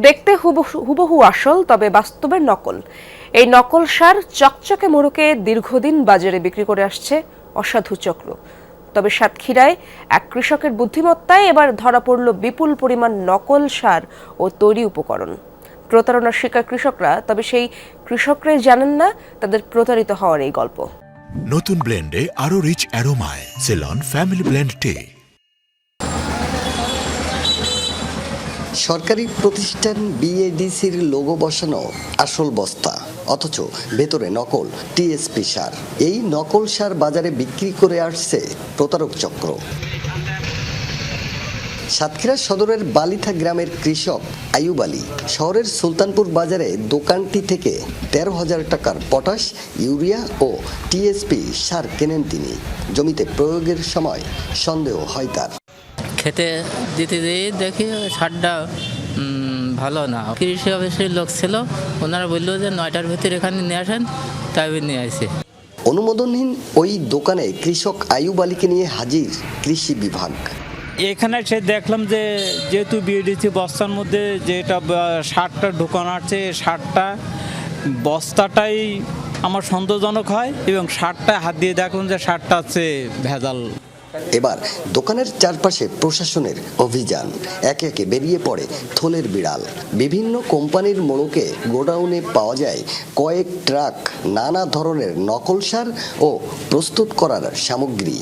দেখতে হুবহু আসল, তবে বাস্তবে নকল। এই নকল সার চকচকে মোড়কে দীর্ঘদিন বাজারে বিক্রি করে আসছে অসাধু চক্র। তবে সাতক্ষীরায় এক কৃষকের বুদ্ধিমত্তায় এবার ধরা পড়ল বিপুল পরিমাণ নকল সার ও তৈরি উপকরণ। প্রতারণার শিকার কৃষকরা, তবে সেই কৃষকরাই জানেন না তাদের প্রতারিত হওয়ার এই গল্প। নতুন ব্লেন্ডে আরো রিচ অ্যারোমায় সেলন ফ্যামিলি ব্লেন্ড টে। সরকারি প্রতিষ্ঠান বিএডিসির লোগো বসানো আসল বস্তা, অথচ ভেতরে নকল টিএসপি সার। এই নকল সার বাজারে বিক্রি করে আসছে প্রতারক চক্র। সাতক্ষীরা সদরের বালিথা গ্রামের কৃষক আইয়ুব আলী শহরের সুলতানপুর বাজারে দোকানটি থেকে 13,000 টাকার পটাশ, ইউরিয়া ও টিএসপি সার কেনেন তিনি। জমিতে প্রয়োগের সময় সন্দেহ হয় তার। খেতে দিতে দিয়ে দেখি সারটা ভালো না। কৃষি অফিসের লোক ছিল, ওনারা বললো যে 9টার ভিতরে এখানে নিয়ে আসেন, তাই নিয়ে আসে। অনুমোদনহীন ওই দোকানে কৃষক আইয়ুব আলীকে নিয়ে হাজির কৃষি বিভাগ। এখানে সে দেখলাম যে যেহেতু বিএডিসি বস্তার মধ্যে যেটা সারটা ঢোকানো আছে, সারটা বস্তাটাই আমার সন্দেহজনক হয় এবং সারটা হাত দিয়ে দেখলাম যে সারটা আছে ভেজাল। এবার দোকানের চারপাশে প্রশাসনের অভিযান। একে একে বেরিয়ে পড়ে থলের বিড়াল। বিভিন্ন কোম্পানির মোড়কে গোডাউনে পাওয়া যায় কয়েক ট্রাক নানা ধরনের নকল সার ও প্রস্তুত করার সামগ্রী।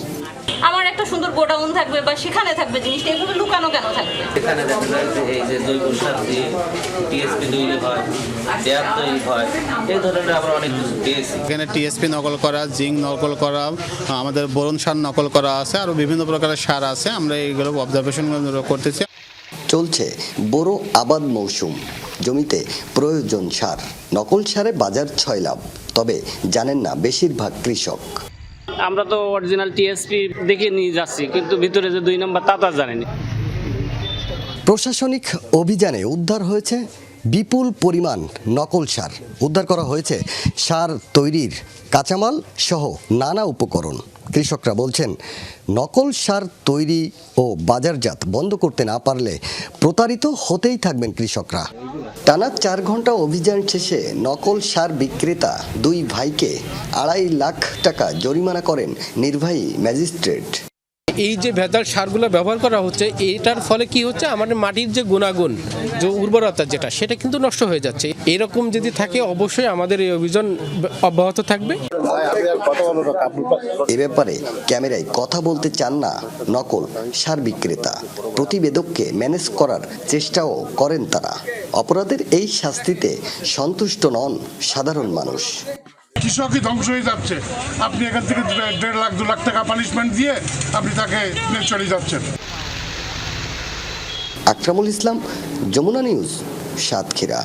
আমার একটা সুন্দর গোডাউন থাকবে বা সেখানে থাকবে জিনিসটা, এভাবে লুকানো কেন থাকবে? এখানে দেখা যায় যে এই যে জৈব সার দিয়ে টিএসপি তৈরি হয়, ট্যাপ তৈরি হয়, এই ধরনের আমরা অনেক কিছু পেয়েছি। এখানে টিএসপি নকল করা, জিঙ্ক নকল করা, আমাদের বোরন সার নকল করা আছে, আরও বিভিন্ন প্রকারের সার আছে। আমরা এইগুলো অবজারভেশন করতেছি। চলছে বড় আবাদ মৌসুম, জমিতে প্রয়োজন সার। নকল সারে বাজার 6 লাভ, তবে জানেন না বেশিরভাগ কৃষক। আমরা তো অরিজিনাল টিএসপি দেখে নিয়ে যাচ্ছি, কিন্তু ভিতরে যে 2 নম্বর তা তো জানেনি। প্রশাসনিক অভিযানে উদ্ধার হয়েছে বিপুল পরিমাণ নকল সার। উদ্ধার করা হয়েছে সার তৈরির কাঁচামাল সহ নানা উপকরণ। কৃষকরা বলছেন, নকল সার তৈরি ও বাজারজাত বন্ধ করতে না পারলে প্রতারিত হতেই থাকবেন কৃষকরা। টানা 4 ঘন্টা অভিযান শেষে নকল সার বিক্রেতা 2 ভাইকে 2.5 লাখ টাকা জরিমানা করেন নির্বাহী ম্যাজিস্ট্রেট। এই যে ভেজাল সারগুলো ব্যবহার করা হচ্ছে, এটার ফলে কি হচ্ছে, আমাদের মাটির যে গুণাগুণ, যে উর্বরতা যেটা, সেটা কিন্তু নষ্ট হয়ে যাচ্ছে। এরকম যদি থাকে, অবশ্যই আমাদের এই অভিযান অব্যাহত থাকবে। এ ব্যাপারে ক্যামেরায় কথা বলতে চান না নকল সার বিক্রেতা। প্রতিবেদককে ম্যানেজ করার চেষ্টাও করেন তারা। অপরাধের এই শাস্তিতে সন্তুষ্ট নন সাধারণ মানুষ। কৃষকই ধ্বংস হয়ে যাচ্ছে। আপনি এখান থেকে 1.5 লাখ 2 লাখ টাকা পানিশমেন্ট দিয়ে আপনি তাকে নিয়ে চলে যাচ্ছেন। আকরামুল ইসলাম, যমুনা নিউজ, সাতক্ষীরা।